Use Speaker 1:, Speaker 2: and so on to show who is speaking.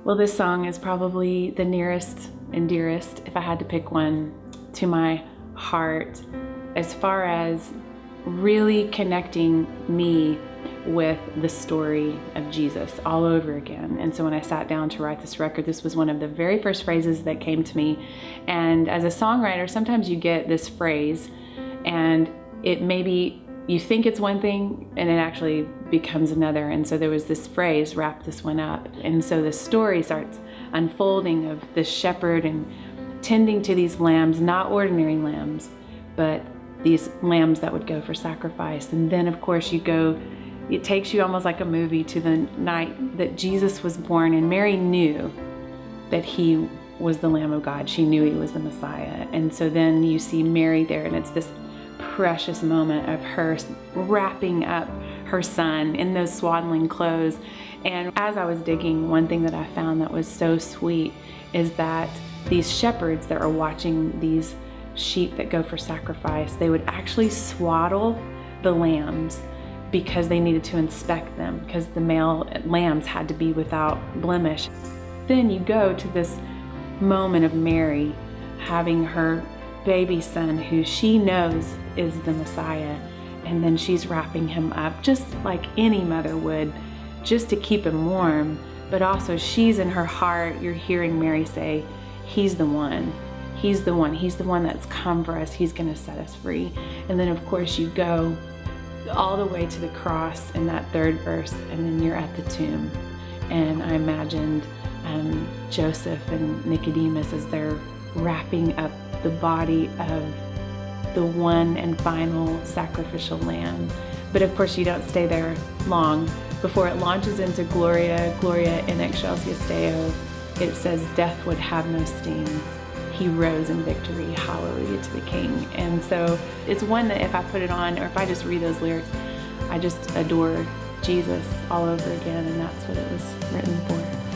Speaker 1: Well, this song is probably the nearest and dearest, if I had to pick one, to my heart as far as really connecting me with the story of Jesus all over again. And so when I sat down to write this record, this was one of the very first phrases that came to me. And as a songwriter, sometimes you get this phrase and it maybe you think it's one thing and it actually becomes another. And so there was this phrase, wrap this one up. And so the story starts unfolding of this shepherd and tending to these lambs, not ordinary lambs, but these lambs that would go for sacrifice. And then of course it takes you almost like a movie to the night that Jesus was born, and Mary knew that he was the Lamb of God. She knew he was the Messiah. And so then you see Mary there, and it's this precious moment of her wrapping up her son in those swaddling clothes. And as I was digging, one thing that I found that was so sweet is that these shepherds that are watching these sheep that go for sacrifice, they would actually swaddle the lambs because they needed to inspect them, because the male lambs had to be without blemish. Then you go to this moment of Mary having her baby son who she knows is the Messiah, and then she's wrapping him up just like any mother would, just to keep him warm. But also she's in her heart, you're hearing Mary say, he's the one. He's the one. He's the one that's come for us. He's going to set us free. And then of course you go all the way to the cross in that third verse, and then you're at the tomb. And I imagined Joseph and Nicodemus as they're wrapping up the body of the one and final sacrificial lamb. But of course you don't stay there long. Before it launches into Gloria, Gloria in excelsis Deo, it says death would have no sting. He rose in victory, hallelujah to the King. And so it's one that if I put it on, or if I just read those lyrics, I just adore Jesus all over again, and that's what it was written for.